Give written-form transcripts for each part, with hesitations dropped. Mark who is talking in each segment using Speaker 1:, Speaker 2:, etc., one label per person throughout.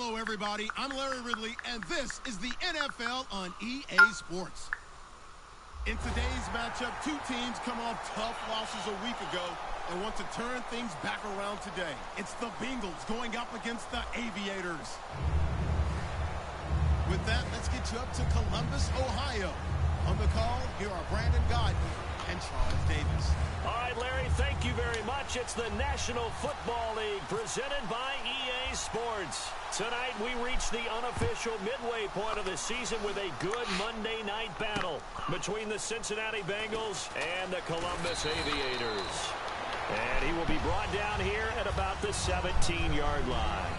Speaker 1: Hello, everybody. I'm Larry Ridley, and this is the NFL on EA Sports. In today's matchup, two teams come off tough losses a week ago and want to turn things back around today. It's the Bengals going up against the Aviators. With that, let's get you up to Columbus, Ohio. On the call, here are Brandon Godden and Charles Davis.
Speaker 2: All right, Larry, thank you very much. It's the National Football League presented by EA Sports. Tonight, we reach the unofficial midway point of the season with a good Monday night battle between the Cincinnati Bengals and the Columbus Aviators. And he will be brought down here at about the 17-yard line.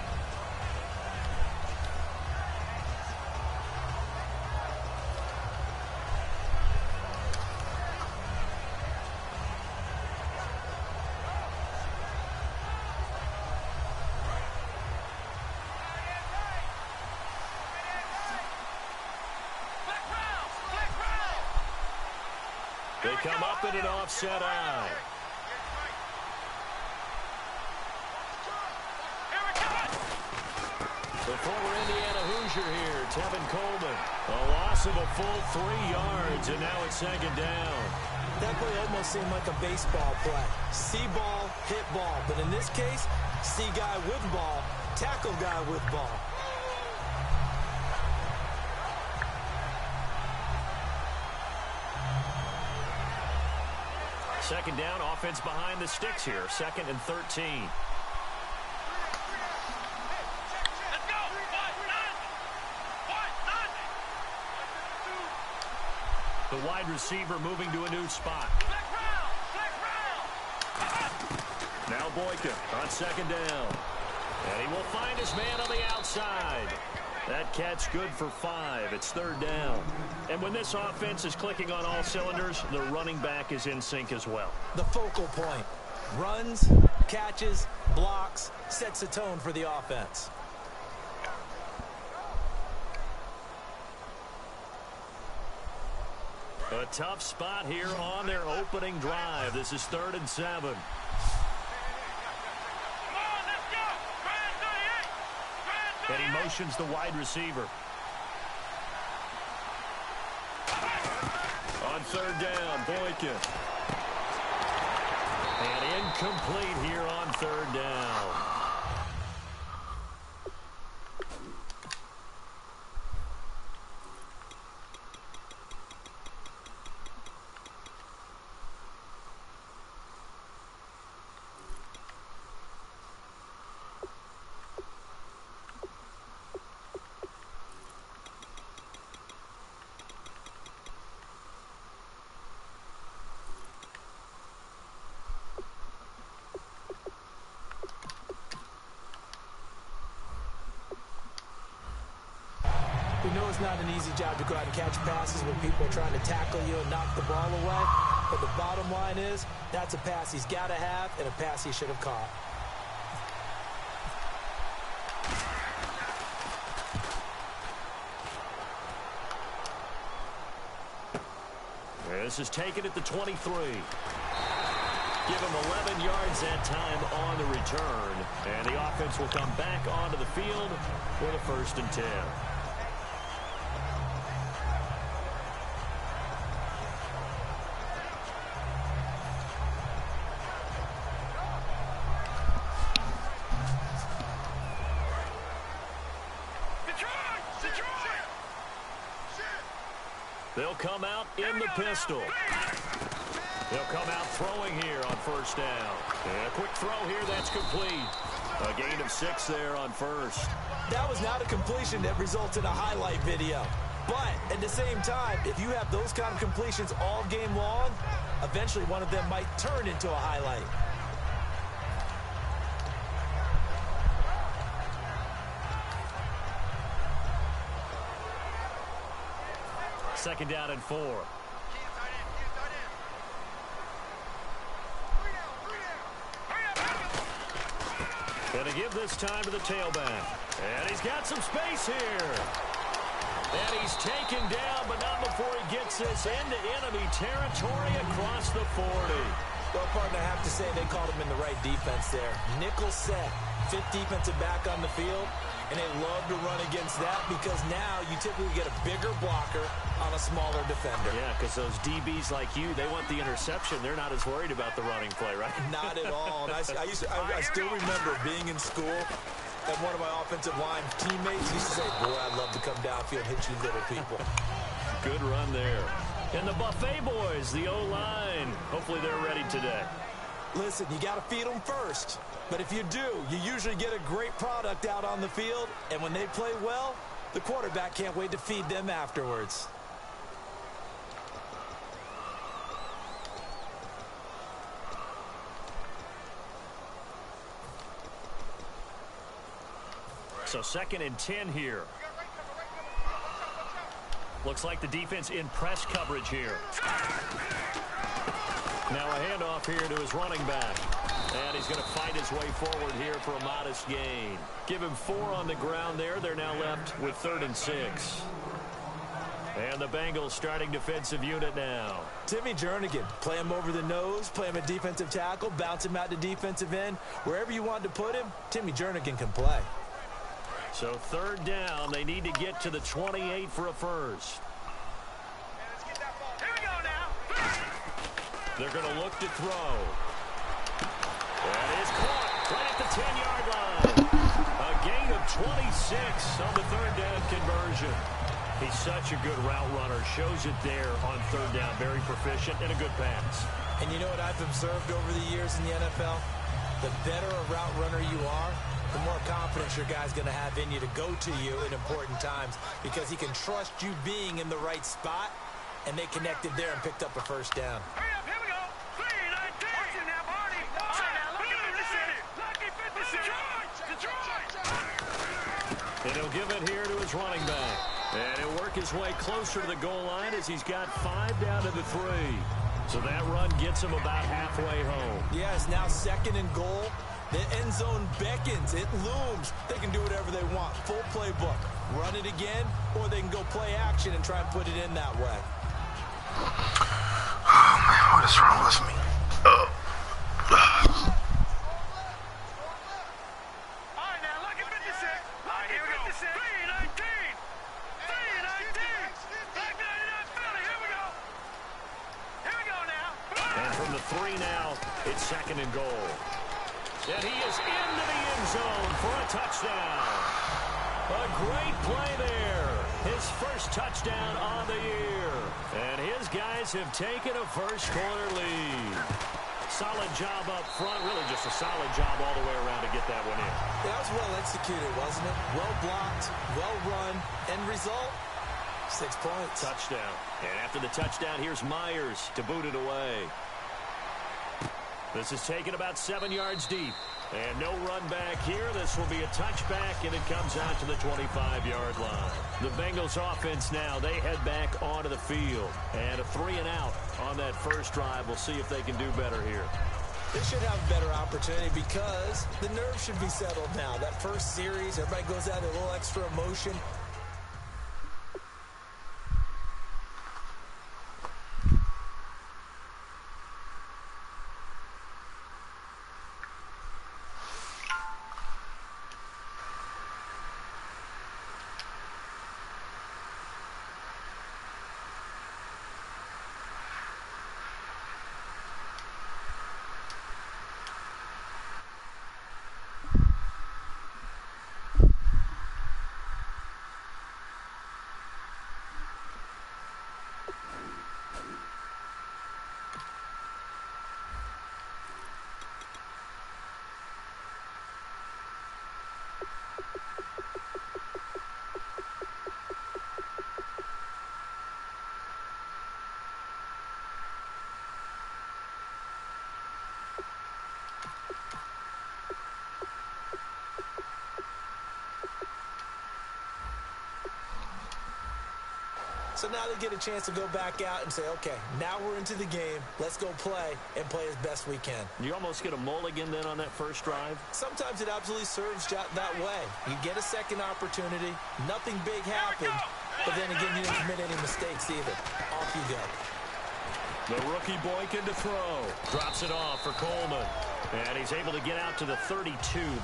Speaker 2: They come up in an offset eye. The former Indiana Hoosier here, Tevin Coleman. A loss of a full 3 yards, and now it's second down.
Speaker 3: That play almost seemed like a baseball play. See ball, hit ball. But in this case, see guy with ball, tackle guy with ball.
Speaker 2: Second down, offense behind the sticks here. 2nd and 13. The wide receiver moving to a new spot. Now Boykin on second down. And he will find his man on the outside. That catch good for 5. It's 3rd down. And when this offense is clicking on all cylinders, the running back is in sync as well.
Speaker 3: The focal point. Runs, catches, blocks, sets the tone for the offense.
Speaker 2: A tough spot here on their opening drive. This is 3rd and 7. And he motions the wide receiver. On 3rd down, Boykin. And incomplete here on 3rd down.
Speaker 3: We know it's not an easy job to go out and catch passes when people are trying to tackle you and knock the ball away. But the bottom line is, that's a pass he's got to have and a pass he should have caught.
Speaker 2: This is taken at the 23. Give him 11 yards that time on the return. And the offense will come back onto the field with a 1st and 10. They'll come out in the pistol. They'll come out throwing here on 1st down. And a quick throw here, that's complete. A gain of 6 there on 1st.
Speaker 3: That was not a completion that results in a highlight video. But at the same time, if you have those kind of completions all game long, eventually one of them might turn into a highlight.
Speaker 2: Second down and 4. Going to give this time to the tailback. And he's got some space here. And he's taken down, but not before he gets this into enemy territory across the 40.
Speaker 3: Well, partner, I have to say they called him in the right defense there. Nickel set, 5th defensive back on the field. And they love to run against that because now you typically get a bigger blocker on a smaller defender.
Speaker 2: Yeah, because those DBs like you, they want the interception. They're not as worried about the running play, right?
Speaker 3: Not at all. And I still remember being in school, and one of my offensive line teammates used to say, boy, I'd love to come downfield and hit you little people.
Speaker 2: Good run there. And the Buffet boys, the O-line, hopefully they're ready today.
Speaker 3: Listen, you got to feed them first. But if you do, you usually get a great product out on the field. And when they play well, the quarterback can't wait to feed them afterwards.
Speaker 2: So 2nd and 10 here. Looks like the defense in press coverage here. Now a handoff here to his running back. And he's going to fight his way forward here for a modest gain. Give him 4 on the ground there. They're now left with 3rd and 6. And the Bengals starting defensive unit now.
Speaker 3: Timmy Jernigan, play him over the nose, play him at defensive tackle, bounce him out to defensive end. Wherever you want to put him, Timmy Jernigan can play.
Speaker 2: So 3rd down, they need to get to the 28 for a first.
Speaker 4: Here we go now.
Speaker 2: They're going to look to throw. That is caught right at the 10-yard line. A gain of 26 on the 3rd down conversion. He's such a good route runner. Shows it there on 3rd down. Very proficient and a good pass.
Speaker 3: And you know what I've observed over the years in the NFL? The better a route runner you are, the more confidence your guy's going to have in you to go to you in important times because he can trust you being in the right spot, and they connected there and picked up a first down.
Speaker 4: Hurry up, here we go. 3-19. Watch it now, Barney. All right, now, look at 50 Cent. Lucky 50 Cent. Detroit.
Speaker 2: And he'll give it here to his running back. And he'll work his way closer to the goal line as he's got 5 down to the 3. So that run gets him about halfway home.
Speaker 3: Yeah, it's now 2nd and goal. The end zone beckons. It looms. They can do whatever they want. Full playbook. Run it again, or they can go play action and try and put it in that way.
Speaker 5: Oh, man, what is wrong with me?
Speaker 4: All right, now, look at 50 Cent. All right, here we go. 3-19. 3-19. Back 99 Philly. Here we go. Here we go now.
Speaker 2: And from the 3 now, it's 2nd and goal. And he is into the end zone for a touchdown. A great play there. His first touchdown on the year. And his guys have taken a first-quarter lead. Solid job up front. Really just a solid job all the way around to get that one in.
Speaker 3: That was well executed, wasn't it? Well blocked, well run. End result, 6 points.
Speaker 2: Touchdown. And after the touchdown, here's Myers to boot it away. This is taken about 7 yards deep. And no run back here. This will be a touchback, and it comes out to the 25-yard line. The Bengals offense now, they head back onto the field. And a 3-and-out on that first drive. We'll see if they can do better here.
Speaker 3: They should have a better opportunity because the nerves should be settled now. That first series, everybody goes out a little extra emotion. So now they get a chance to go back out and say, okay, now we're into the game. Let's go play and play as best we can.
Speaker 2: You almost get a mulligan then on that first drive?
Speaker 3: Sometimes it absolutely serves that way. You get a second opportunity. Nothing big happened. But then again, you didn't commit any mistakes either. Off you go.
Speaker 2: The rookie Boykin to throw. Drops it off for Coleman. And he's able to get out to the 32.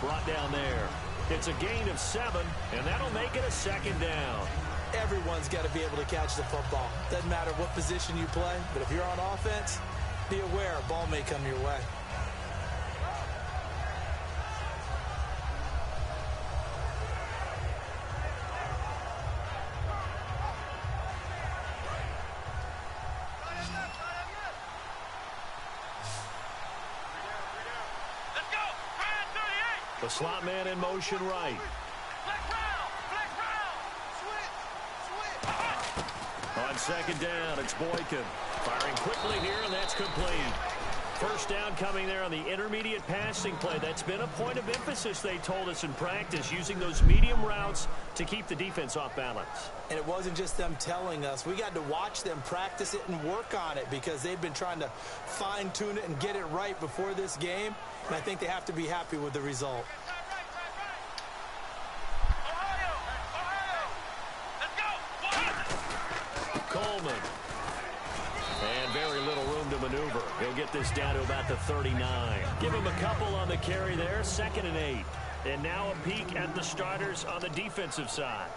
Speaker 2: Brought down there. It's a gain of 7, and that'll make it a 2nd down.
Speaker 3: Everyone's got to be able to catch the football. Doesn't matter what position you play, but if you're on offense, be aware a ball may come your way.
Speaker 2: The slot man in motion right. On 2nd down, it's Boykin. Firing quickly here, and that's complete. First down coming there on the intermediate passing play. That's been a point of emphasis, they told us in practice, using those medium routes to keep the defense off balance.
Speaker 3: And it wasn't just them telling us. We got to watch them practice it and work on it because they've been trying to fine-tune it and get it right before this game. And I think they have to be happy with the result.
Speaker 2: Coleman. And very little room to maneuver. He'll get this down to about the 39. Give him a couple on the carry there. 2nd and 8. And now a peek at the starters on the defensive side.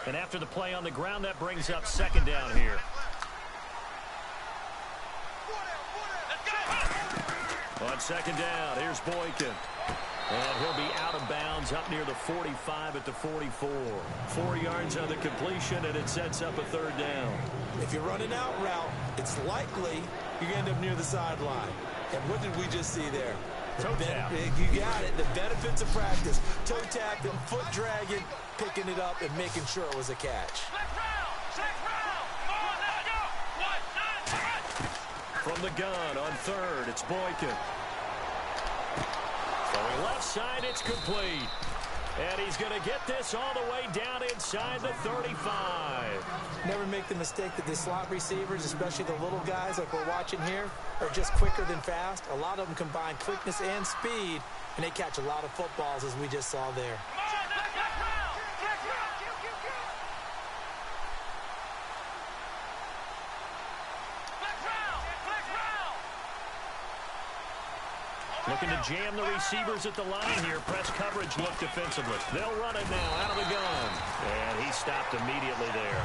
Speaker 2: And after the play on the ground, that brings up 2nd down here. On 2nd down, here's Boykin. And he'll be out of bounds up near the 45 at the 44. 4 yards on the completion, and it sets up a 3rd down.
Speaker 3: If you're running out route, it's likely you end up near the sideline. And what did we just see there?
Speaker 2: Toe tap.
Speaker 3: You got it. The benefits of practice. Toe tapping, foot dragging, picking it up, and making sure it was a catch.
Speaker 2: From the gun on 3rd, it's Boykin. Going left side, it's complete. And he's going to get this all the way down inside the 35.
Speaker 3: Never make the mistake that the slot receivers, especially the little guys like we're watching here, are just quicker than fast. A lot of them combine quickness and speed, and they catch a lot of footballs, as we just saw there.
Speaker 2: Looking to jam the receivers at the line here. Press coverage look defensively. They'll run it now out of the gun. And he stopped immediately there.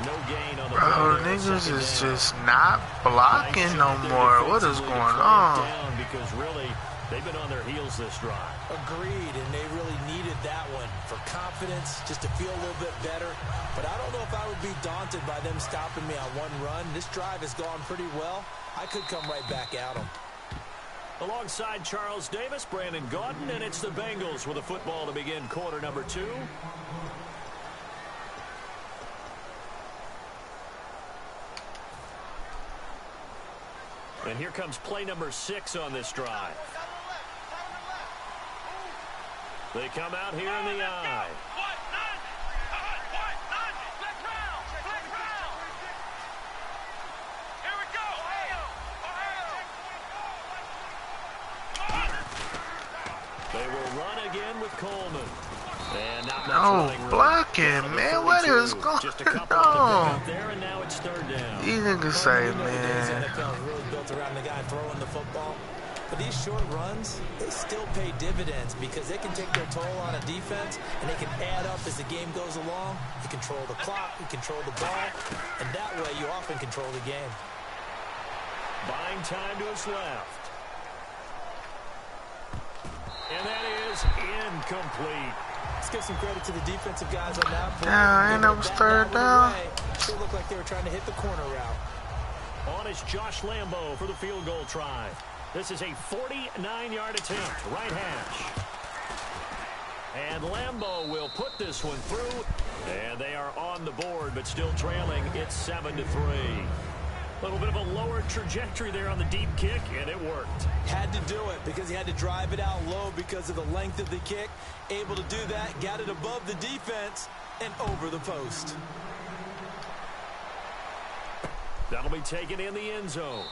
Speaker 2: No gain on the
Speaker 5: bro, niggas is just not blocking no more. What is going on?
Speaker 2: Because really, they've been on their heels this drive.
Speaker 3: Agreed, and they really needed that one for confidence, just to feel a little bit better. But I don't know if I would be daunted by them stopping me on one run. This drive has gone pretty well. I could come right back at them.
Speaker 2: Alongside Charles Davis, Brandon Gaudin, and it's the Bengals with a football to begin quarter number 2. And here comes play number 6 on this drive. They come out here in the eye. They will run again with Coleman. And not much
Speaker 5: no blocking, man. What is going on?
Speaker 2: There, and now it's 3rd down.
Speaker 5: These niggas say, man.
Speaker 3: The NFL is really built around the guy throwing the football. But these short runs, they still pay dividends because they can take their toll on a defense, and they can add up as the game goes along. You control the clock, you control the ball, and that way you often control the game.
Speaker 2: Buying time to his left. And that is incomplete.
Speaker 3: Let's give some credit to the defensive guys on that play.
Speaker 5: And that was 3rd down.
Speaker 3: Sure looked like they were trying to hit the corner route.
Speaker 2: On is Josh Lambo for the field goal try. This is a 49-yard attempt, right hash. And Lambo will put this one through. And they are on the board, but still trailing. It's 7-3. A little bit of a lower trajectory there on the deep kick, and it worked.
Speaker 3: Had to do it because he had to drive it out low because of the length of the kick. Able to do that, got it above the defense and over the post.
Speaker 2: That'll be taken in the end zone.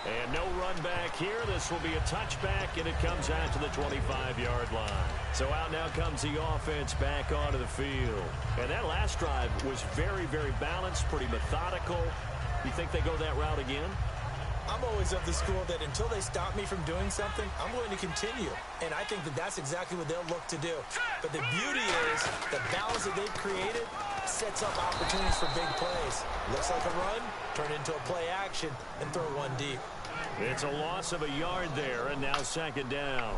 Speaker 2: And no run back here. This will be a touchback, and it comes out to the 25-yard line. So out now comes the offense back onto the field. And that last drive was very, very balanced, pretty methodical. You think they go that route again?
Speaker 3: I'm always of the school that until they stop me from doing something, I'm going to continue. And I think that that's exactly what they'll look to do. But the beauty is the balance that they've created sets up opportunities for big plays. Looks like a run, turn into a play action, and throw one deep.
Speaker 2: It's a loss of a yard there, and now second down.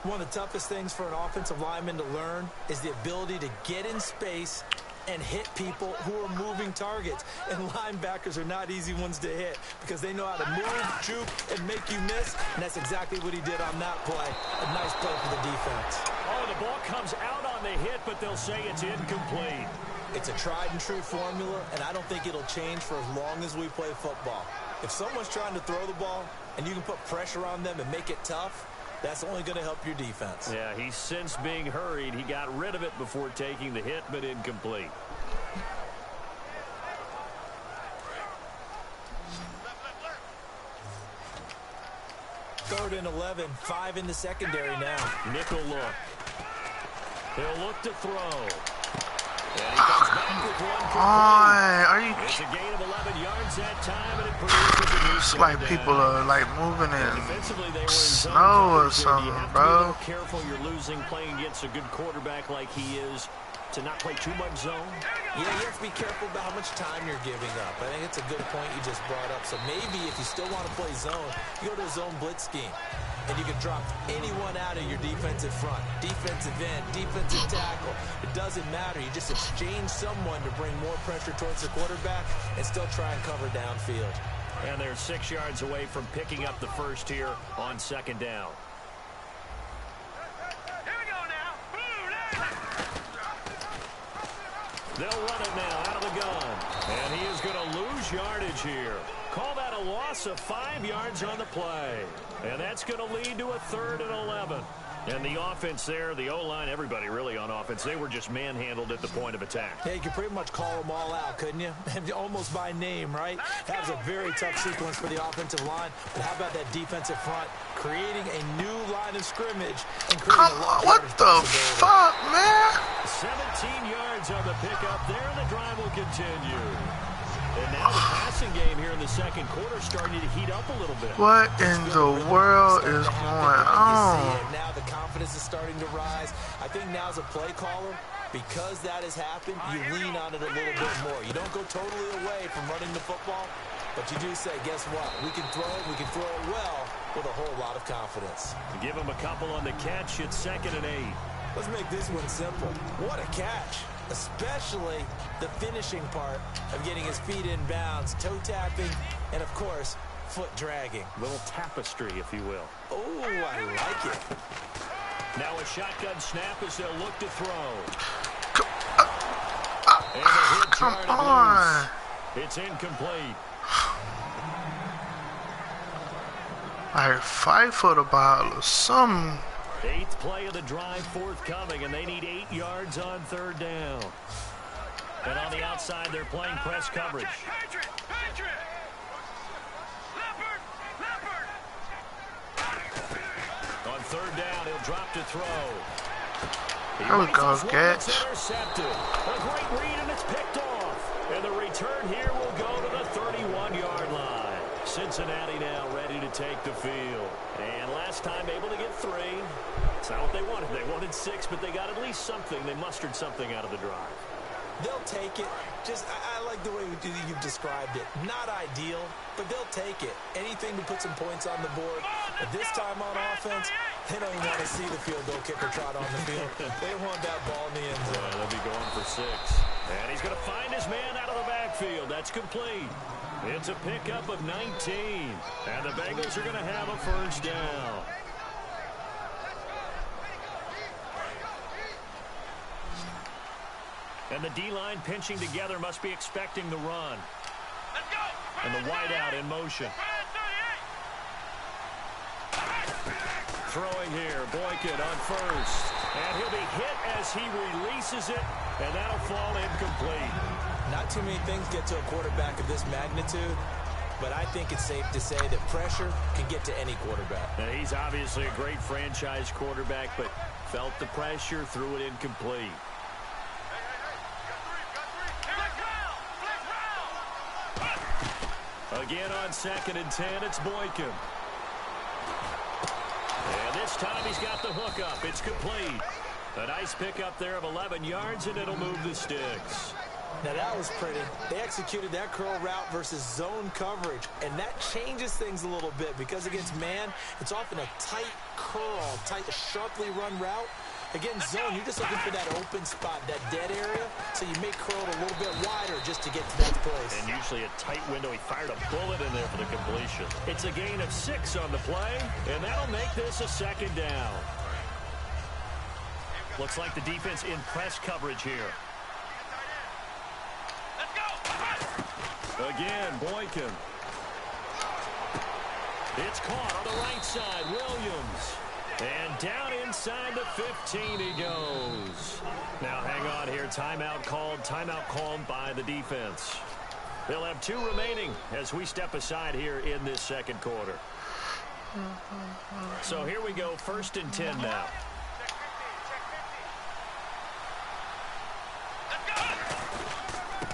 Speaker 3: One of the toughest things for an offensive lineman to learn is the ability to get in space and hit people who are moving targets. And linebackers are not easy ones to hit because they know how to move, juke, and make you miss. And that's exactly what he did on that play. A nice play for the defense.
Speaker 2: Oh, the ball comes out on the hit, but they'll say it's incomplete.
Speaker 3: It's a tried-and-true formula, and I don't think it'll change for as long as we play football. If someone's trying to throw the ball and you can put pressure on them and make it tough, that's only going to help your defense.
Speaker 2: Yeah, he's since being hurried. He got rid of it before taking the hit, but incomplete.
Speaker 3: Third and 11, 5 in the secondary now.
Speaker 2: Nickel look. He'll look to throw. And he comes back with one. It's a gain of 11 yards that time, and it produces a new
Speaker 5: It's like
Speaker 2: down.
Speaker 5: people are like moving in
Speaker 2: Defensively, they were in zone
Speaker 5: snow or
Speaker 2: coverage there.
Speaker 5: something,
Speaker 2: You have to
Speaker 5: bro.
Speaker 2: be a little careful. You're losing playing against a good quarterback like he is to not play too much zone.
Speaker 3: Yeah, you have to be careful about how much time you're giving up. I think it's a good point you just brought up. So maybe if you still want to play zone, you go to a zone blitz scheme. And you can drop anyone out of your defensive front, defensive end, defensive tackle. It doesn't matter. You just exchange someone to bring more pressure towards the quarterback and still try and cover downfield.
Speaker 2: And they're 6 yards away from picking up the first here on second down.
Speaker 4: Here we go now.
Speaker 2: They'll run it now out of the gun. And he is going to lose yardage here. Call that a loss of 5 yards on the play. And that's going to lead to a 3rd and 11. And the offense there, the O-line, everybody really on offense, they were just manhandled at the point of attack.
Speaker 3: Yeah, you could pretty much call them all out, couldn't you? Almost by name, right? That was a very tough sequence for the offensive line. But how about that defensive front creating a new line of scrimmage and creating
Speaker 5: Come
Speaker 3: a
Speaker 5: on,
Speaker 3: lot
Speaker 5: what
Speaker 3: of
Speaker 5: the fuck, man?
Speaker 2: 17 yards on the pickup there, and the drive will continue. And now the passing game here in the second quarter starting to heat up a little bit.
Speaker 5: What in the world is going on?
Speaker 3: Now the confidence is starting to rise. I think now as a play caller, because that has happened, you lean on it a little bit more. You don't go totally away from running the football, but you do say, guess what? We can throw it well with a whole lot of confidence.
Speaker 2: Give him a couple on the catch. It's 2nd and 8.
Speaker 3: Let's make this one simple. What a catch. Especially the finishing part of getting his feet in bounds, toe tapping, and of course, foot dragging.
Speaker 2: Little tapestry, if you will.
Speaker 3: Oh, I like it.
Speaker 2: Now a shotgun snap as they'll look to throw.
Speaker 5: Come on.
Speaker 2: It's incomplete.
Speaker 5: Like 5 foot about or something.
Speaker 2: 8th play of the drive forthcoming, and they need 8 yards on 3rd down. And on the outside, they're playing press coverage.
Speaker 4: Patriot! Leopard!
Speaker 2: On 3rd down, he'll drop to throw.
Speaker 5: There we go, catch.
Speaker 2: Intercepted. A great read, and it's picked off. And the return here will go to the 31-yard line. Cincinnati now ready to take the field. And last time able to get 3. It's not what they wanted. They wanted 6, but they got at least something. They mustered something out of the drive.
Speaker 3: They'll take it. I like the way you've described it. Not ideal, but they'll take it. Anything to put some points on the board. But this time on offense, they don't even want to see the field goal kicker trot on the field. They want that ball in the end zone.
Speaker 2: They'll be going for 6. And he's going to find his man out of the backfield. That's complete. It's a pickup of 19. And the Bengals are going to have a 1st down. And the D-line pinching together must be expecting the run.
Speaker 4: Let's go!
Speaker 2: And the wideout in motion. Throwing here, Boykin on 1st. And he'll be hit as he releases it, and that'll fall incomplete.
Speaker 3: Not too many things get to a quarterback of this magnitude but I think it's safe to say that pressure can get to any quarterback.
Speaker 2: Now, he's obviously a great franchise quarterback, but felt the pressure, threw it incomplete. Again on 2nd and 10, it's Boykin. And this time he's got the hook up. It's complete. A nice pickup there of 11 yards, and it'll move the sticks.
Speaker 3: Now that was pretty. They executed that curl route versus zone coverage, and that changes things a little bit because against man, it's often a tight curl, sharply run route. Against zone, you're just looking for that open spot, that dead area, so you may curl it a little bit wider just to get to that place.
Speaker 2: And usually a tight window. He fired a bullet in there for the completion. It's a gain of 6 on the play, and that'll make this a 2nd down. Looks like the defense in press coverage here. Again, Boykin. It's caught on the right side. Williams. And down inside the 15 he goes. Now hang on here. Timeout called by the defense. They'll have 2 remaining as we step aside here in this 2nd quarter. So here we go, 1st and 10 now.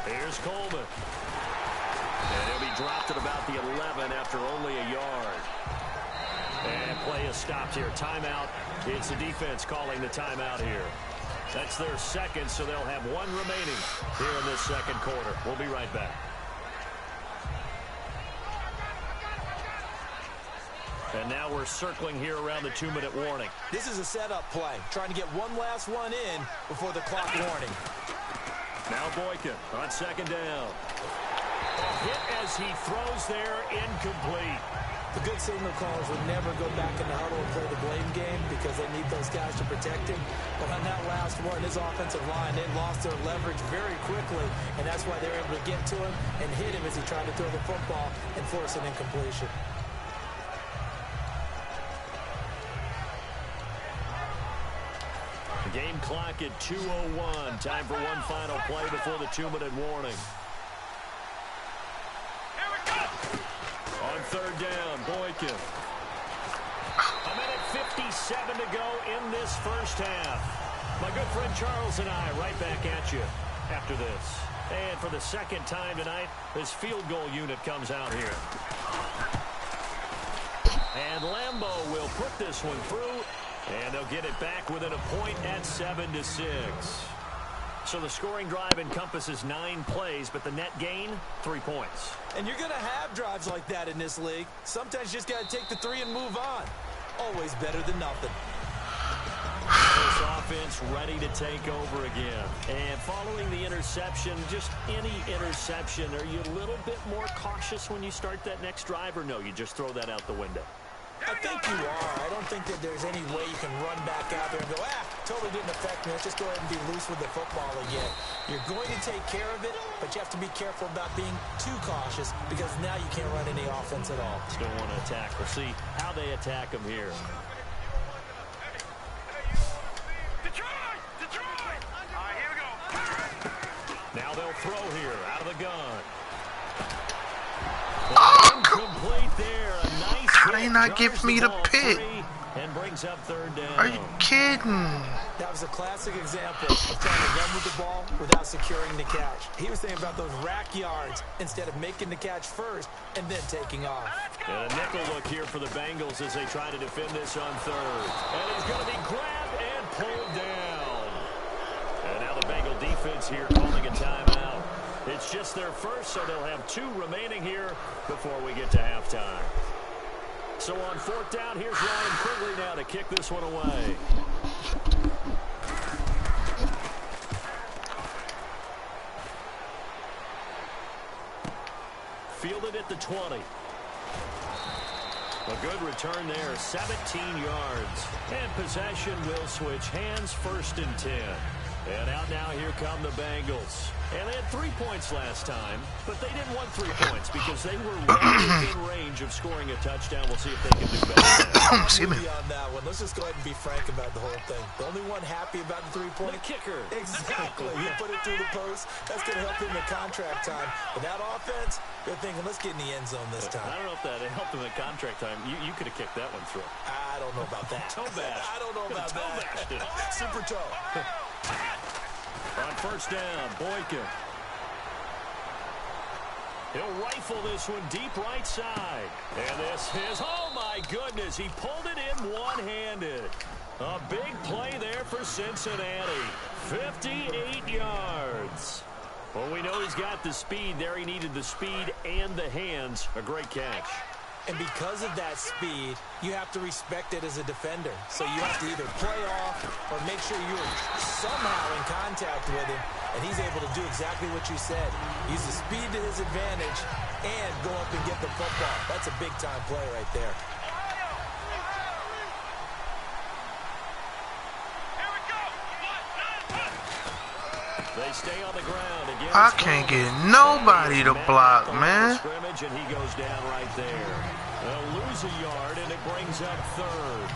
Speaker 2: Here's Coleman. And he'll be dropped at about the 11 after only a yard. And play is stopped here. Timeout. It's the defense calling the timeout here. That's their 2nd, so they'll have 1 remaining here in this 2nd quarter. We'll be right back. And now we're circling here around the 2-minute warning.
Speaker 3: This is a setup play, trying to get one last one in before the clock warning.
Speaker 2: Now Boykin on 2nd down. A hit as he throws there, incomplete.
Speaker 3: The good signal callers would never go back in the huddle and play the blame game because they need those guys to protect him. But on that last one, his offensive line, they lost their leverage very quickly, and that's why they're able to get to him and hit him as he tried to throw the football and force an incompletion.
Speaker 2: The game clock at 2:01. Time for one final play before the 2-minute warning. On 3rd down, Boykin. A minute 57 to go in this 1st half. My good friend Charles and I right back at you after this. And for the 2nd time tonight, this field goal unit comes out here. And Lambeau will put this one through, and they'll get it back within a point at 7-6. So the scoring drive encompasses 9 plays, but the net gain, 3 points.
Speaker 3: And you're going to have drives like that in this league. Sometimes you just got to take the 3 and move on. Always better than nothing.
Speaker 2: This offense ready to take over again. And following the interception, just any interception, are you a little bit more cautious when you start that next drive, or no, you just throw that out the window?
Speaker 3: I think you are. I don't think that there's any way you can run back out there and go, totally didn't affect me. Let's just go ahead and be loose with the football again. You're going to take care of it, but you have to be careful about being too cautious because now you can't run any offense at all.
Speaker 2: Still want to attack. We'll see how they attack them here.
Speaker 4: Detroit! All right, here we go.
Speaker 2: Now they'll throw here out of the gun. Incomplete there. A nice
Speaker 5: how they not give me the pick?
Speaker 2: And brings up 3rd down.
Speaker 5: Are you kidding?
Speaker 3: That was a classic example of trying to run with the ball without securing the catch. He was thinking about those rack yards instead of making the catch first and then taking off.
Speaker 2: And a nickel look here for the Bengals as they try to defend this on 3rd. And he's going to be grabbed and pulled down. And now the Bengal defense here calling a timeout. It's just their 1st, so they'll have 2 remaining here before we get to halftime. So on 4th down, here's Ryan Quigley now to kick this one away. Fielded at the 20. A good return there, 17 yards. And possession will switch hands, 1st and 10. And out now, here come the Bengals. And they had 3 points last time, but they didn't want 3 points because they were right within range of scoring a touchdown. We'll see if they can do better.
Speaker 5: Excuse me.
Speaker 3: On that one. Let's just go ahead and be frank about the whole thing. The only one happy about the three-point
Speaker 2: kicker.
Speaker 3: Exactly. He put it through the post. That's going to help him in contract time. But that offense, they're thinking, let's get in the end zone this time.
Speaker 2: I don't know if that helped him in contract time. You could have kicked that one through.
Speaker 3: I don't know about that.
Speaker 2: Toe bash.
Speaker 3: I don't know about that. Super toe.
Speaker 2: On first down, Boykin. He'll rifle this one deep right side. And this is, oh my goodness, he pulled it in one-handed. A big play there for Cincinnati. 58 yards. Well, we know he's got the speed there. He needed the speed and the hands. A great catch.
Speaker 3: And because of that speed, you have to respect it as a defender. So you have to either play off or make sure you're somehow in contact with him, and he's able to do exactly what you said. Use the speed to his advantage and go up and get the football. That's a big-time play right there.
Speaker 2: They stay on the ground again.
Speaker 5: I can't get nobody to block, man.
Speaker 2: Scrimmage, and he goes down right there. They'll lose a yard, and it brings up third.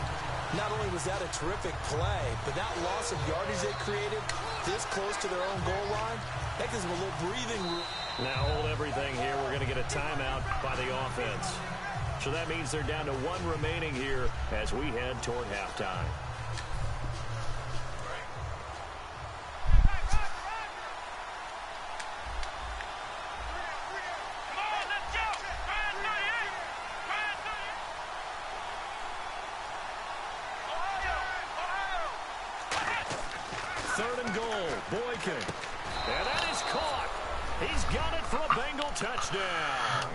Speaker 3: Not only was that a terrific play, but that loss of yardage they created this close to their own goal line, that gives them a little breathing room.
Speaker 2: Now hold everything here. We're going to get a timeout by the offense. So that means they're down to one remaining here as we head toward halftime. Third and goal, Boykin. And that is caught. He's got it for a Bengal touchdown.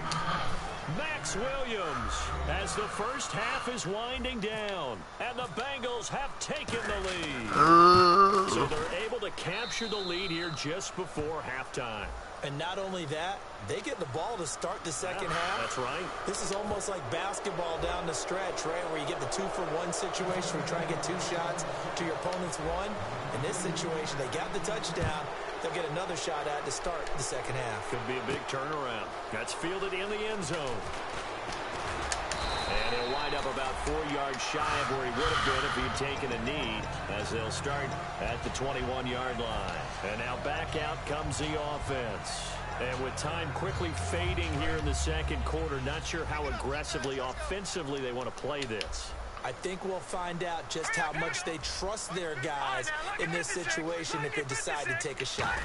Speaker 2: Max Williams as the first half is winding down. And the Bengals have taken the lead. So they're able to capture the lead here just before halftime.
Speaker 3: And not only that, they get the ball to start the second half.
Speaker 2: That's right.
Speaker 3: This is almost like basketball down the stretch, right, where you get the 2-for-1 situation where you try and get 2 shots to your opponent's 1. In this situation, they got the touchdown. They'll get another shot at to start the second half.
Speaker 2: Could be a big turnaround. That's fielded in the end zone. And he'll wind up about 4 yards shy of where he would have been if he'd taken a knee, as they'll start at the 21-yard line. And now back out comes the offense. And with time quickly fading here in the second quarter, not sure how aggressively, offensively they want to play this.
Speaker 3: I think we'll find out just how much they trust their guys in this situation if they decide to take a shot.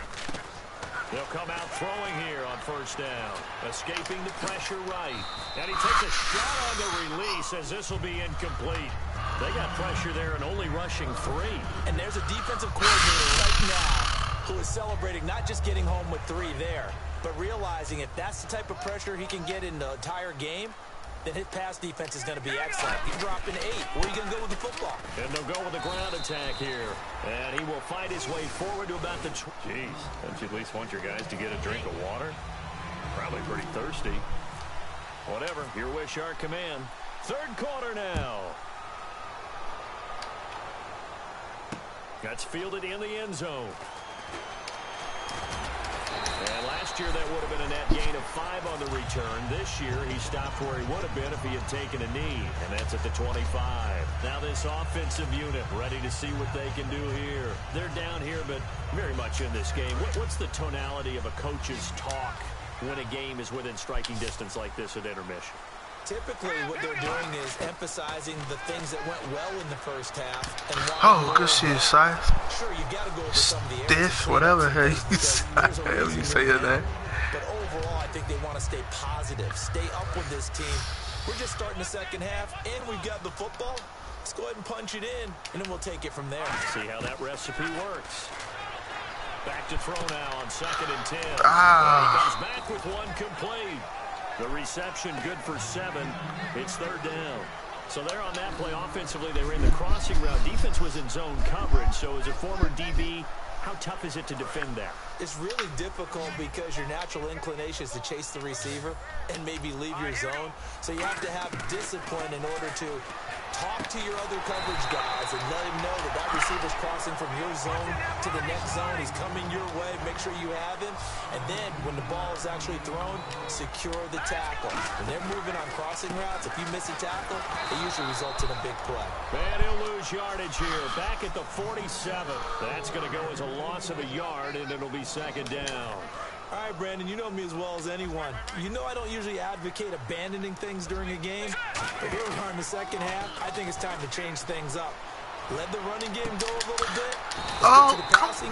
Speaker 2: They'll come out throwing here on first down. Escaping the pressure right. And he takes a shot on the release as this will be incomplete. They got pressure there and only rushing 3.
Speaker 3: And there's a defensive coordinator right now who is celebrating not just getting home with 3 there, but realizing if that's the type of pressure he can get in the entire game, then his pass defense is going to be excellent. He's dropping 8. Where are you going to go with the football?
Speaker 2: And they'll go with the ground attack here. And he will fight his way forward to about the... Jeez, don't you at least want your guys to get a drink of water? Probably pretty thirsty. Whatever, your wish, our command. Third quarter now. That's fielded in the end zone. And last year that would have been a net gain of 5 on the return. This year he stopped where he would have been if he had taken a knee, and that's at the 25. Now this offensive unit ready to see what they can do here. They're down here, but very much in this game. What's the tonality of a coach's talk when a game is within striking distance like this at intermission?
Speaker 3: Typically, what they're doing is emphasizing the things that went well in the first half. And
Speaker 5: oh, good shit, size.
Speaker 3: Sure, you got to go over some of the areas.
Speaker 5: Stiff, whatever you say your name.
Speaker 3: But overall, I think they want to stay positive, stay up with this team. We're just starting the second half, and we've got the football. Let's go ahead and punch it in, and then we'll take it from there.
Speaker 2: See how that recipe works. Back to throw now on 2nd and 10. He comes back with 1 complete. The reception good for 7. It's 3rd down. So they're on that play. Offensively, they were in the crossing route. Defense was in zone coverage. So as a former DB, how tough is it to defend that?
Speaker 3: It's really difficult because your natural inclination is to chase the receiver and maybe leave your zone. So you have to have discipline in order to talk to your other coverage guys and let him know that that receiver's crossing from your zone to the next zone. He's coming your way. Make sure you have him. And then when the ball is actually thrown, secure the tackle. When they're moving on crossing routes, if you miss a tackle, it usually results in a big play.
Speaker 2: And he'll lose yardage here. Back at the 47. That's going to go as a loss of a yard, and it'll be second down.
Speaker 3: All right, Brandon, you know me as well as anyone. You know I don't usually advocate abandoning things during a game. But here we are in the second half. I think it's time to change things up. Let the running game go a little bit.
Speaker 5: Oh,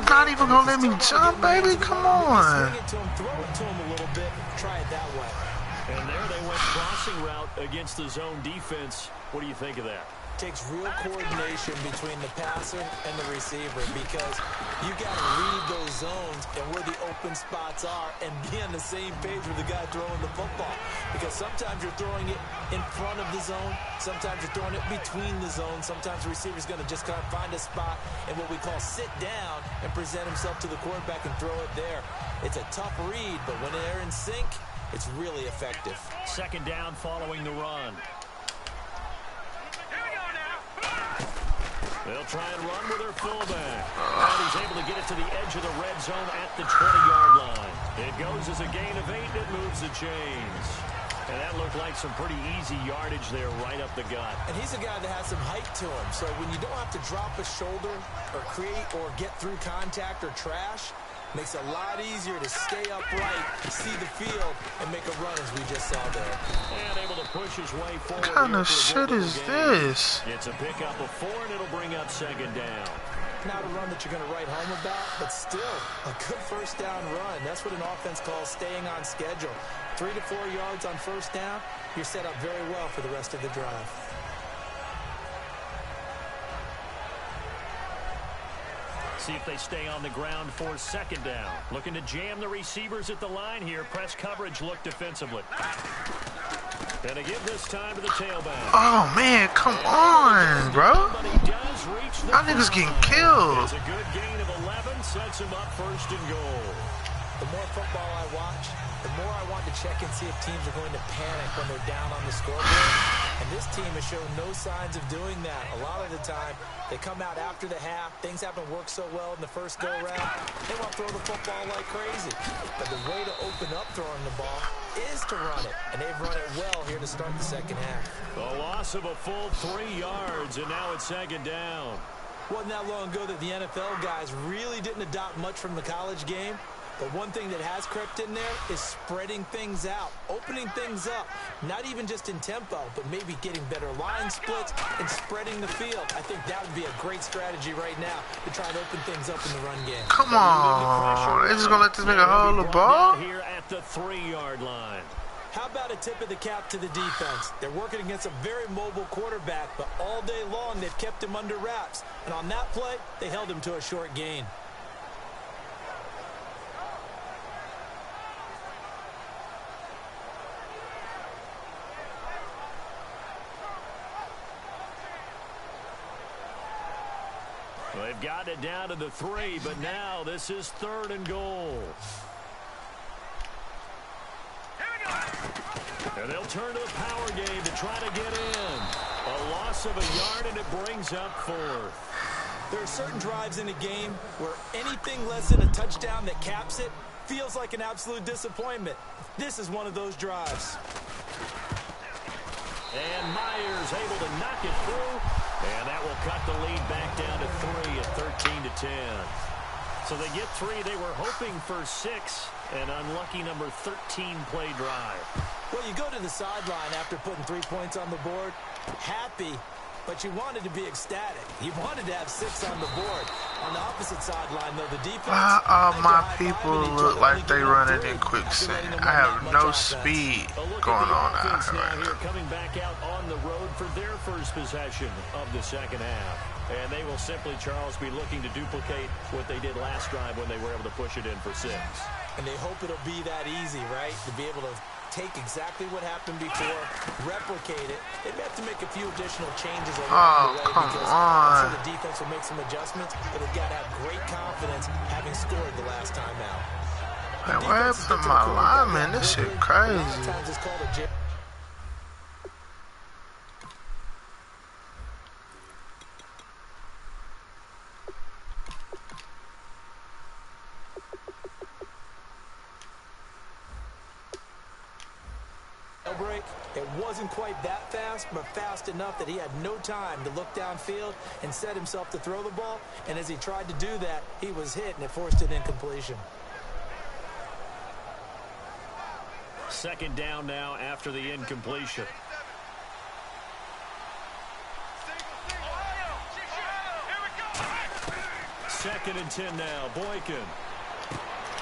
Speaker 5: not even going to let me jump, baby? Come on.
Speaker 3: Swing it to him, throw it to him a little bit. Try it that way.
Speaker 2: And there they went crossing route against the zone defense. What do you think of that?
Speaker 3: Takes real coordination between the passer and the receiver because you got to read those zones and where the open spots are and be on the same page with the guy throwing the football. Because sometimes you're throwing it in front of the zone, sometimes you're throwing it between the zones, sometimes the receiver's going to just kind of find a spot and what we call sit down and present himself to the quarterback and throw it there. It's a tough read, but when they're in sync, it's really effective.
Speaker 2: Second down following the run. They'll try and run with their fullback. And he's able to get it to the edge of the red zone at the 20-yard line. It goes as a gain of 8, and it moves the chains. And that looked like some pretty easy yardage there right up the gut.
Speaker 3: And he's a guy that has some height to him. So when you don't have to drop a shoulder or create or get through contact or trash, makes it a lot easier to stay upright, see the field, and make a run as we just saw there.
Speaker 2: And able to push his way forward.
Speaker 5: What kind of shit is this?
Speaker 2: It's a pickup of 4, and it'll bring up second down.
Speaker 3: Not a run that you're going to write home about, but still a good first down run. That's what an offense calls staying on schedule. 3 to 4 yards on first down, you're set up very well for the rest of the drive.
Speaker 2: See if they stay on the ground for second down. Looking to jam the receivers at the line here. Press coverage look defensively. And to give this time to the tailback.
Speaker 5: Oh, man, come on, bro. Y'all niggas getting killed.
Speaker 2: It's a good gain of 11. Sets him up first and goal.
Speaker 3: The more football I watch, the more I want to check and see if teams are going to panic when they're down on the scoreboard. And this team has shown no signs of doing that. A lot of the time, they come out after the half. Things haven't worked so well in the first go-around. They want to throw the football like crazy. But the way to open up throwing the ball is to run it. And they've run it well here to start the second half.
Speaker 2: A loss of a full 3 yards, and now it's second down.
Speaker 3: Wasn't that long ago that the NFL guys really didn't adopt much from the college game. But one thing that has crept in there is spreading things out, opening things up, not even just in tempo, but maybe getting better line splits and spreading the field. I think that would be a great strategy right now to try and open things up in the run game.
Speaker 5: Come on. They're just going to let this nigga hold the ball?
Speaker 2: Here at the 3-yard line.
Speaker 3: How about a tip of the cap to the defense? They're working against a very mobile quarterback, but all day long they've kept him under wraps. And on that play, they held him to a short gain.
Speaker 2: They've got it down to the 3, but now this is 3rd and goal. And they'll turn to the power game to try to get in. A loss of a yard, and it brings up 4th.
Speaker 3: There are certain drives in a game where anything less than a touchdown that caps it feels like an absolute disappointment. This is one of those drives.
Speaker 2: And Myers able to knock it through. And that will cut the lead back down to 3 at 13-10. So they get 3. They were hoping for 6. An unlucky number 13 play drive.
Speaker 3: Well, you go to the sideline after putting 3 points on the board, happy, but you wanted to be ecstatic. You wanted to have 6 on the board. On the opposite sideline, though, the defense...
Speaker 5: Why all my people look like they running in quicksand? I have no speed going on out here right now.
Speaker 2: Coming back out on the road for their first possession of the second half. And they will simply, Charles, be looking to duplicate what they did last drive when they were able to push it in for 6.
Speaker 3: And they hope it'll be that easy, right? To be able to take exactly what happened before, replicate it. They may have to make a few additional changes along the way because I'm sure the defense will make some adjustments, but they've got to have great confidence having scored the last time out.
Speaker 5: Man, what happened to my lineman? This shit crazy.
Speaker 3: It wasn't quite that fast, but fast enough that he had no time to look downfield and set himself to throw the ball. And as he tried to do that, he was hit, and it forced an incompletion.
Speaker 2: Second down now after the incompletion. Second and 10 now. Boykin.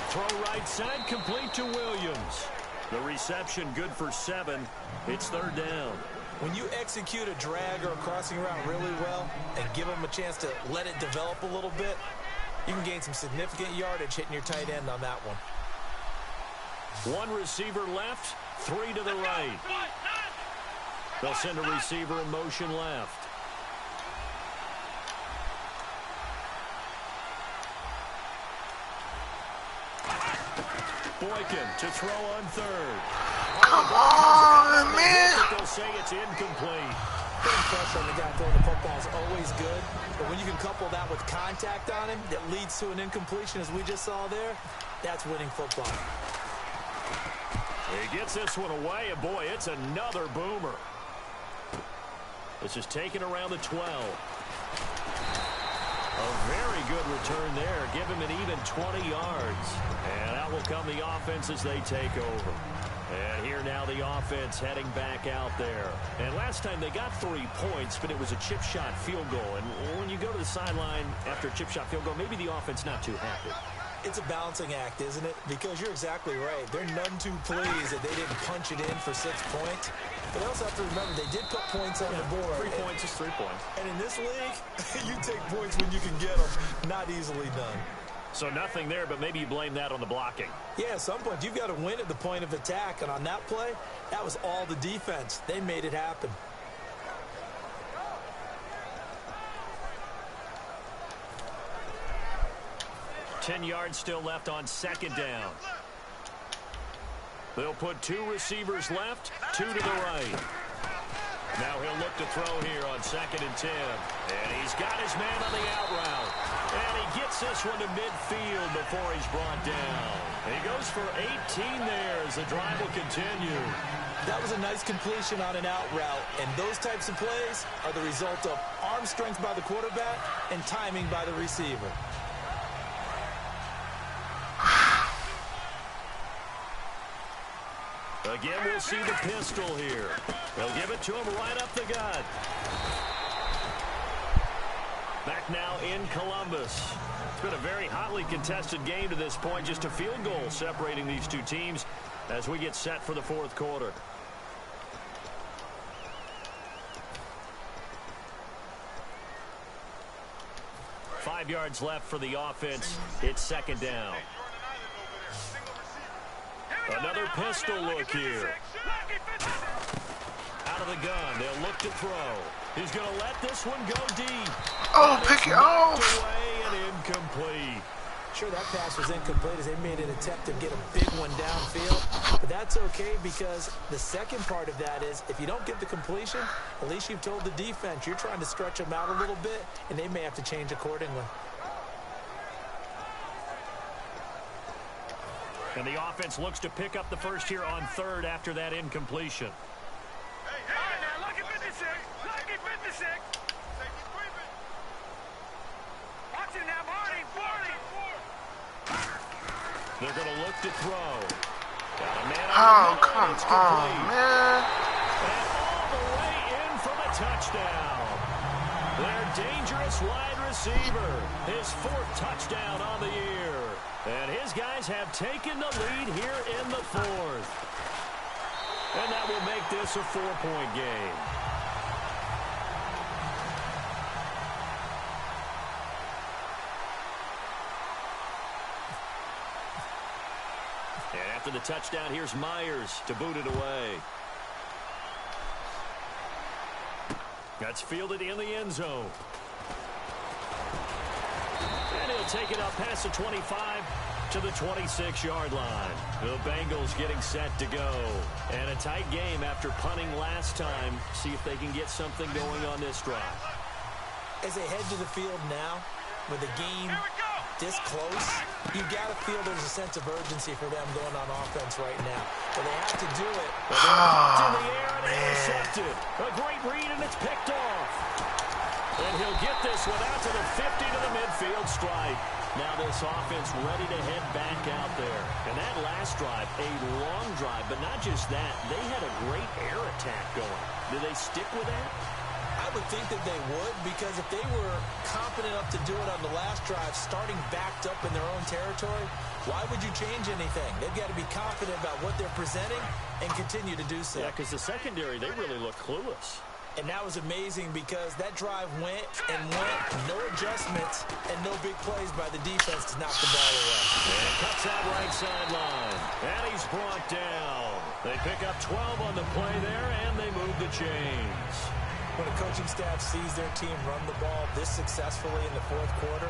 Speaker 2: Throw right side, complete to Williams. The reception good for 7. It's third down.
Speaker 3: When you execute a drag or a crossing route really well and give them a chance to let it develop a little bit, you can gain some significant yardage hitting your tight end on that one.
Speaker 2: One receiver left, 3 to the right. They'll send a receiver in motion left. Boykin to throw on third.
Speaker 5: Come on, man.
Speaker 2: They'll say it's incomplete.
Speaker 3: Putting pressure on the guy throwing the football is always good, but when you can couple that with contact on him that leads to an incompletion, as we just saw there, that's winning football.
Speaker 2: He gets this one away, and boy, it's another boomer. This is taken around the 12. A very good return there. Give him an even 20 yards. And out will come the offense as they take over. And here now the offense heading back out there. And last time they got 3 points, but it was a chip shot field goal. And when you go to the sideline after a chip shot field goal, maybe the offense not too happy.
Speaker 3: It's a balancing act, isn't it? Because you're exactly right. They're none too pleased that they didn't punch it in for 6 points. But they also have to remember they did put points on the board.
Speaker 2: 3 points is 3 points.
Speaker 3: And in this league, you take points when you can get them. Not easily done.
Speaker 2: So nothing there, but maybe you blame that on the blocking.
Speaker 3: Yeah, at some point, you've got to win at the point of attack. And on that play, that was all the defense. They made it happen.
Speaker 2: Ten yards still left on second down. They'll put 2 receivers left, 2 to the right. Now he'll look to throw here on second and 10. And he's got his man on the out route. And he gets this one to midfield before he's brought down. And he goes for 18 there as the drive will continue.
Speaker 3: That was a nice completion on an out route. And those types of plays are the result of arm strength by the quarterback and timing by the receiver.
Speaker 2: Again, we'll see the pistol here. They'll give it to him right up the gut. Back now in Columbus. It's been a very hotly contested game to this point. Just a field goal separating these two teams as we get set for the fourth quarter. Five yards left for the offense. It's second down. Another pistol look here. Out of the gun. They'll look to throw. He's going to let this one go deep.
Speaker 5: Oh, pick it off.
Speaker 2: Away and incomplete.
Speaker 3: Sure, that pass was incomplete as they made an attempt to get a big one downfield. But that's okay because the second part of that is if you don't get the completion, at least you've told the defense you're trying to stretch them out a little bit, and they may have to change accordingly.
Speaker 2: And the offense looks to pick up the first here on third after that incompletion. They're going to look to throw. Got a man
Speaker 5: Oh, come on, man.
Speaker 2: And all the way in for the touchdown. Their dangerous wide receiver. His 4th touchdown on the year. And his guys have taken the lead here in the 4th. And that will make this a 4-point game. And after the touchdown, here's Myers to boot it away. That's fielded in the end zone. And he'll take it up past the 25 to the 26-yard line. The Bengals getting set to go. And a tight game after punting last time. See if they can get something going on this drive.
Speaker 3: As they head to the field now with a game this close, you got to feel there's a sense of urgency for them going on offense right now. But they have to do it.
Speaker 2: In the air and intercepted. A great read, and it's picked off. And he'll get this one out to the 50 to the midfield stripe. Now this offense ready to head back out there. And that last drive, a long drive, but not just that. They had a great air attack going. Do they stick with that?
Speaker 3: I would think that they would, because if they were confident enough to do it on the last drive, starting backed up in their own territory, why would you change anything? They've got to be confident about what they're presenting and continue to do so.
Speaker 2: Yeah, because the secondary, they really look clueless.
Speaker 3: And that was amazing because that drive went and went, no adjustments, and no big plays by the defense to knock the ball away.
Speaker 2: And cuts out right sideline. And he's brought down. They pick up 12 on the play there, and they move the chains.
Speaker 3: When a coaching staff sees their team run the ball this successfully in the fourth quarter,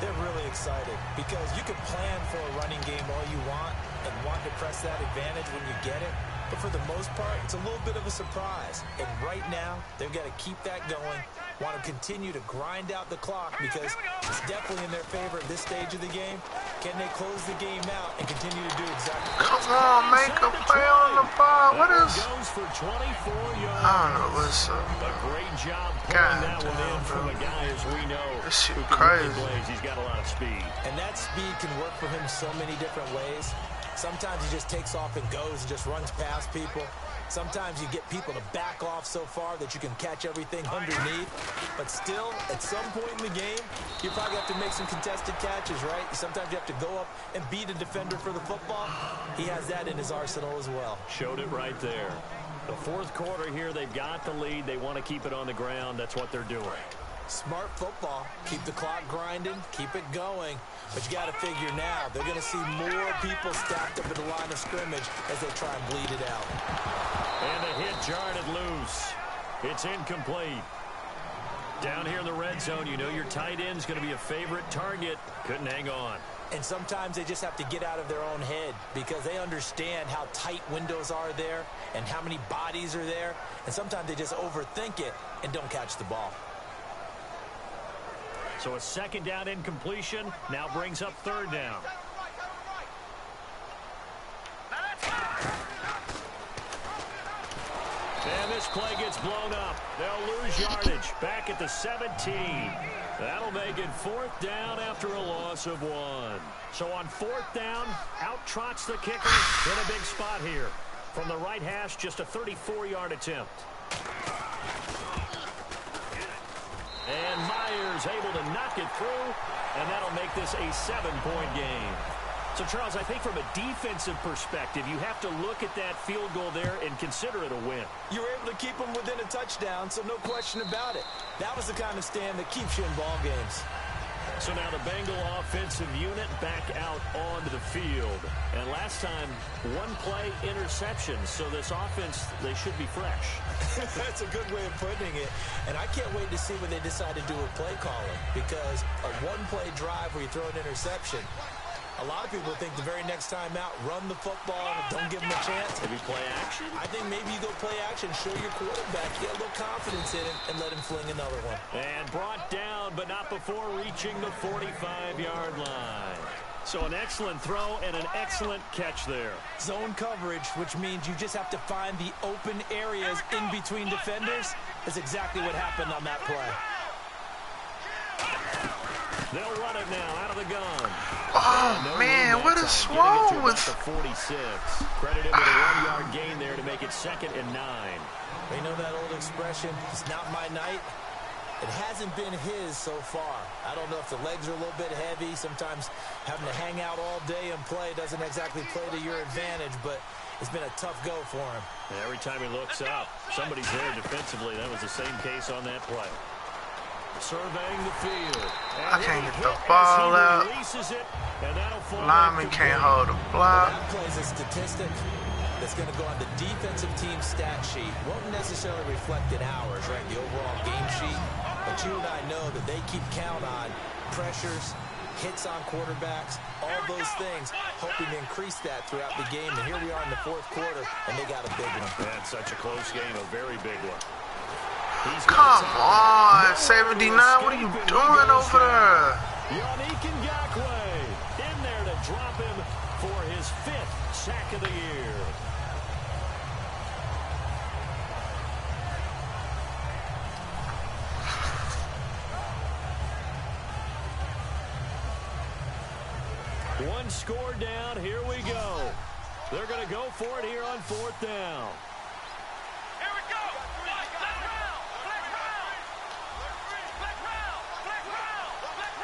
Speaker 3: they're really excited because you can plan for a running game all you want and want to press that advantage when you get it. But for the most part, it's a little bit of a surprise. And right now, they've got to keep that going, want to continue to grind out the clock because it's definitely in their favor at this stage of the game. Can they close the game out and continue to do exactly that?
Speaker 5: Come on, make a play on the ball. What is...
Speaker 2: Goes for 24 yards.
Speaker 5: I don't know what's up.
Speaker 2: A great job pulling that one in from a guy, as we know,
Speaker 5: this shit
Speaker 2: who can
Speaker 5: crazy.
Speaker 2: really blaze. He's got a lot of speed.
Speaker 3: And that speed can work for him so many different ways. Sometimes he just takes off and goes and just runs past people. Sometimes you get people to back off so far that you can catch everything underneath. But still, at some point in the game, you probably have to make some contested catches, right? Sometimes you have to go up and beat a defender for the football. He has that in his arsenal as well.
Speaker 2: Showed it right there. The fourth quarter here, they've got the lead. They want to keep it on the ground. That's what they're doing.
Speaker 3: Smart football. Keep the clock grinding. Keep it going. But you got to figure now, they're going to see more people stacked up at the line of scrimmage as they try and bleed it out.
Speaker 2: And the hit jarred it loose. It's incomplete. Down here in the red zone, you know your tight end's going to be a favorite target. Couldn't hang on.
Speaker 3: And sometimes they just have to get out of their own head because they understand how tight windows are there and how many bodies are there. And sometimes they just overthink it and don't catch the ball.
Speaker 2: So a second down incompletion now brings up third down. And this play gets blown up. They'll lose yardage back at the 17. That'll make it fourth down after a loss of 1. So on fourth down, out trots the kicker in a big spot here. From the right hash, just a 34-yard attempt. And Myers able to knock it through, and that'll make this a 7-point game. So, Charles, I think from a defensive perspective, you have to look at that field goal there and consider it a win.
Speaker 3: You were able to keep them within a touchdown, so no question about it. That was the kind of stand that keeps you in ball games.
Speaker 2: So now the Bengal offensive unit back out onto the field. And last time, one play interception. So this offense, they should be fresh.
Speaker 3: That's a good way of putting it. And I can't wait to see what they decide to do with play calling. Because a one-play drive where you throw an interception, a lot of people think the very next time out, run the football, don't give them a chance.
Speaker 2: Maybe play action?
Speaker 3: I think maybe you go play action, show your quarterback, get a little confidence in him, and let him fling another one.
Speaker 2: And brought down, but not before reaching the 45-yard line. So an excellent throw and an excellent catch there.
Speaker 3: Zone coverage, which means you just have to find the open areas in between defenders. That's exactly what happened on that play.
Speaker 2: They'll run it now out of the gun.
Speaker 5: Oh, man, what is wrong with...
Speaker 2: The 46. Credit him with a 1-yard gain there to make it 2nd and 9.
Speaker 3: You know that old expression, it's not my night? It hasn't been his so far. I don't know if the legs are a little bit heavy. Sometimes having to hang out all day and play doesn't exactly play to your advantage, but it's been a tough go for him.
Speaker 2: And every time he looks up, somebody's there defensively. That was the same case on that play. Surveying the field.
Speaker 5: I can't get the ball out. Lineman can't hold a block.
Speaker 3: That plays a statistic that's going to go on the defensive team stat sheet. Won't necessarily reflect in hours, right, the overall game sheet. But you and I know that they keep count on pressures, hits on quarterbacks, all those things, hoping to increase that throughout the game. And here we are in the fourth quarter, and they got a big one.
Speaker 2: That's such a close game, a very big one.
Speaker 5: Come on, 79, what are you doing over there?
Speaker 2: Yannick Ngakoue in there to drop him for his 5th sack of the year. One score down. Here we go. They're going to go for it here on 4th down.
Speaker 4: Here we go. Flick round. Flick round. Flick round. Flick round. Flick round. Flick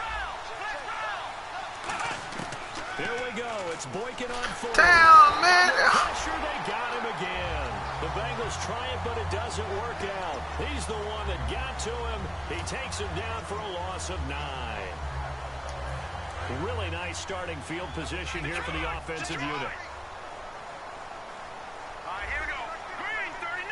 Speaker 4: round. Flick round.
Speaker 2: Here we go. It's Boykin on 4th.
Speaker 5: Damn, man.
Speaker 2: Pressure, they got him again. The Bengals try it, but it doesn't work out. He's the one that got to him. He takes him down for a loss of 9. Really nice starting field position here for the offensive unit.
Speaker 4: All right, here we go. Green, 39.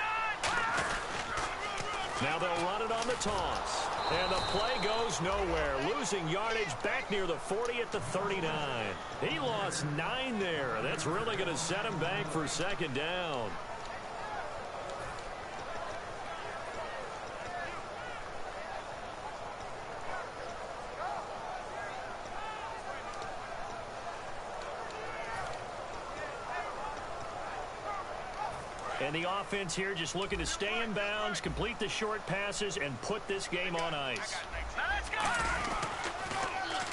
Speaker 2: Now they'll run it on the toss. And the play goes nowhere. Losing yardage back near the 40 at the 39. He lost 9 there. That's really going to set him back for 2nd down. And the offense here just looking to stay in bounds, complete the short passes, and put this game on ice.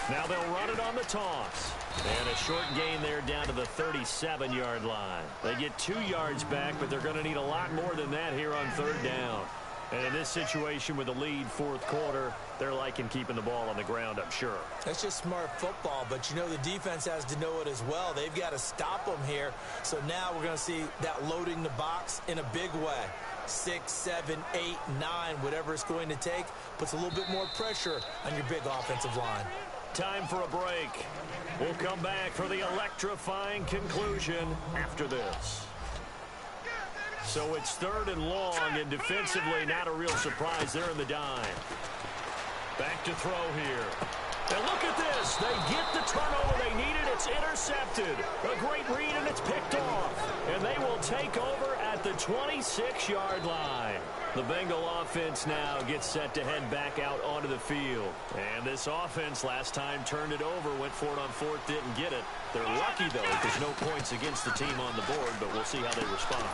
Speaker 2: Now they'll run it on the toss. And a short gain there down to the 37-yard line. They get 2 yards back, but they're going to need a lot more than that here on 3rd down. And in this situation with the lead 4th quarter, they're liking keeping the ball on the ground, I'm sure.
Speaker 3: That's just smart football, but you know the defense has to know it as well. They've got to stop them here. So now we're going to see that loading the box in a big way. 6, 7, 8, 9, whatever it's going to take, puts a little bit more pressure on your big offensive line.
Speaker 2: Time for a break. We'll come back for the electrifying conclusion after this. So it's 3rd and long, and defensively not a real surprise there in the dime. Back to throw here. And look at this. They get the turnover they needed. It's intercepted. A great read, and it's picked off. And they will take over at the 26-yard line. The Bengal offense now gets set to head back out onto the field. And this offense last time turned it over, went for it on 4th, didn't get it. They're lucky, though, there's no points against the team on the board, but we'll see how they respond.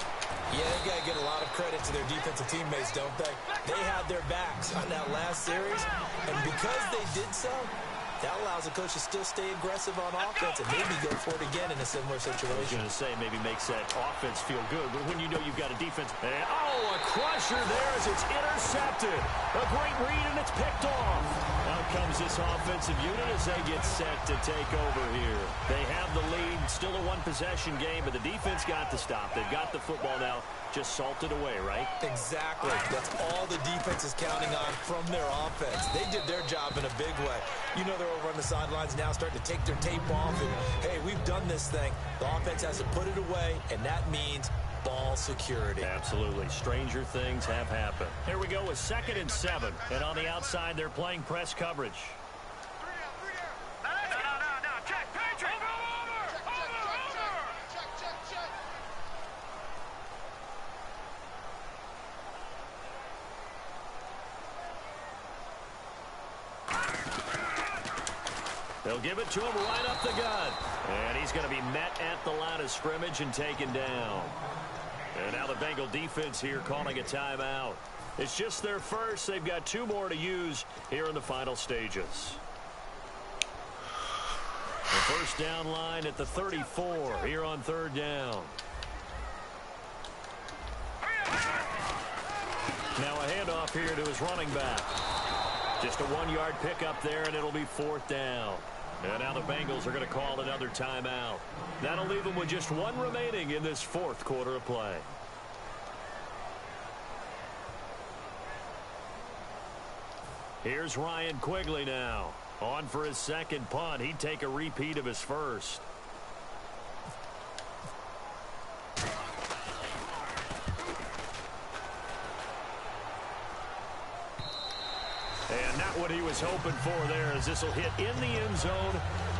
Speaker 3: Yeah, they've got to get a lot of credit to their defensive teammates, don't they? They had their backs on that last series, and because they did so, that allows the coach to still stay aggressive on offense and maybe go for it again in a similar situation.
Speaker 2: I was going to say maybe makes that offense feel good, but when you know you've got a defense. And, oh, a crusher there as it's intercepted. A great read, and it's picked off. Out comes this offensive unit as they get set to take over here. They have the lead, still a one-possession game, but the defense got to stop. They've got the football now, just salted away, right?
Speaker 3: Exactly. That's all the defense is counting on from their offense. They did their job in a big way. You know they're over on the sidelines now starting to take their tape off, and, hey, we've done this thing. The offense has to put it away, and that means ball security.
Speaker 2: Absolutely. Stranger things have happened. Here we go with 2nd and 7. And on the outside, they're playing press coverage.
Speaker 4: No, check. Patrick. Over. Check.
Speaker 2: They'll give it to him right up the gut. And he's going to be met at the line of scrimmage and taken down. And now the Bengal defense here calling a timeout. It's just their first. They've got 2 more to use here in the final stages. The first down line at the 34 here on 3rd down. Now a handoff here to his running back. Just a 1-yard pickup there, and it'll be 4th down. And now the Bengals are going to call another timeout. That'll leave them with just 1 remaining in this 4th quarter of play. Here's Ryan Quigley now. On for his 2nd punt. He'd take a repeat of his first. And not what he was hoping for there, as this will hit in the end zone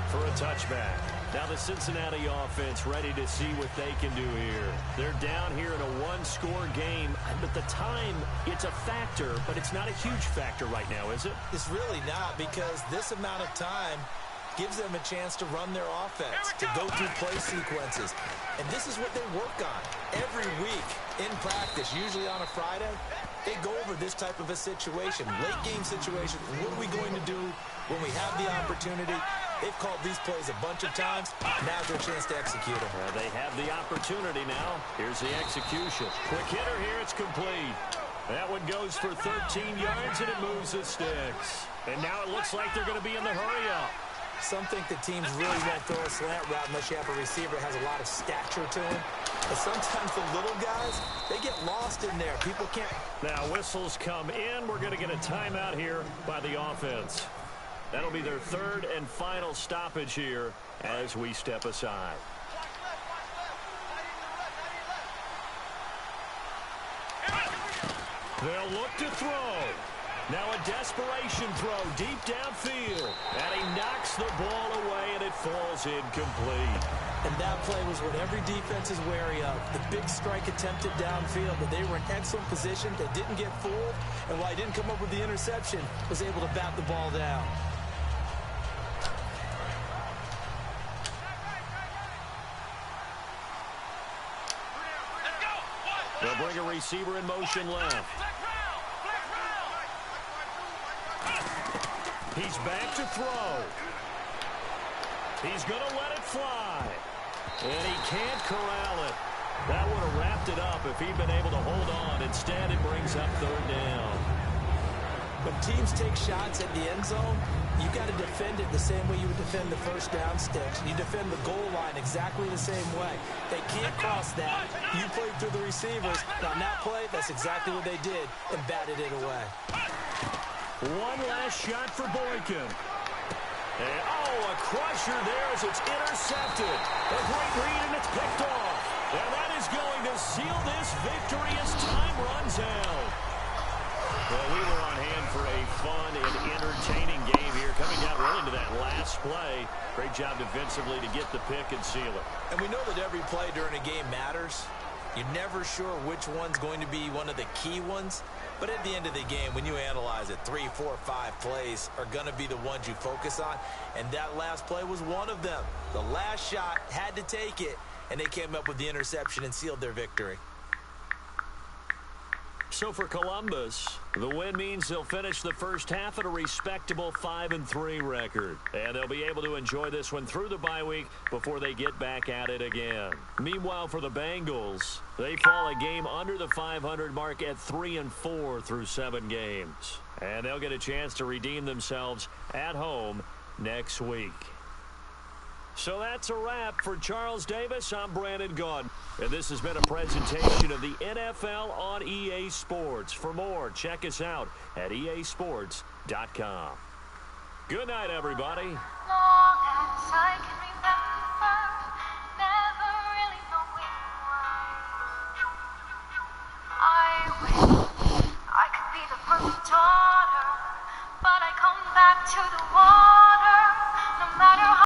Speaker 2: for a touchback. Now the Cincinnati offense ready to see what they can do here. They're down here in a one-score game. But the time, it's a factor, but it's not a huge factor right now, is it?
Speaker 3: It's really not, because this amount of time gives them a chance to run their offense, to go through play sequences. And this is what they work on every week in practice, usually on a Friday. They go over this type of a situation, late game situation. What are we going to do when we have the opportunity? They've called these plays a bunch of times. Now's their chance to execute them.
Speaker 2: They have the opportunity now. Here's the execution. Quick hitter here. It's complete. That one goes for 13 yards, and it moves the sticks. And now it looks like they're going to be in the hurry-up.
Speaker 3: Some think the teams really won't throw a slant route unless you have a receiver that has a lot of stature to him. But sometimes the little guys, they get lost in there. People can't.
Speaker 2: Now whistles come in. We're going to get a timeout here by the offense. That'll be their third and final stoppage here as we step aside. They'll look to throw. Now a desperation throw deep downfield. And he knocks the ball away, and it falls incomplete.
Speaker 3: And that play was what every defense is wary of. The big strike attempted downfield, but they were in excellent position. They didn't get fooled. And while he didn't come up with the interception, was able to bat the ball down.
Speaker 2: They'll bring a receiver in motion left. He's back to throw. He's going to let it fly. And he can't corral it. That would have wrapped it up if he'd been able to hold on. Instead, it brings up third down.
Speaker 3: When teams take shots at the end zone, you got to defend it the same way you would defend the first down sticks. You defend the goal line exactly the same way. They can't cross that. You played through the receivers. On that play, that's exactly what they did and batted it away.
Speaker 2: One last shot for Boykin. And, a crusher there as it's intercepted. A great read, and it's picked off. And that is going to seal this victory as time runs out. Well, we were on hand for a fun and entertaining game here, coming down really to that last play. Great job defensively to get the pick and seal it.
Speaker 3: And we know that every play during a game matters. You're never sure which one's going to be one of the key ones. But at the end of the game, when you analyze it, 3, 4, 5 plays are going to be the ones you focus on. And that last play was one of them. The last shot had to take it, and they came up with the interception and sealed their victory.
Speaker 2: So for Columbus, the win means they'll finish the first half at a respectable 5-3 record. And they'll be able to enjoy this one through the bye week before they get back at it again. Meanwhile, for the Bengals, they fall a game under the 500 mark at 3-4 through 7 games. And they'll get a chance to redeem themselves at home next week. So that's a wrap. For Charles Davis, I'm Brandon Gaudin. And this has been a presentation of the NFL on EA Sports. For more, check us out at easports.com. Good night, everybody.
Speaker 6: Long as I can remember, never really knowing why. I wish I could be the perfect daughter, but I come back to the wall.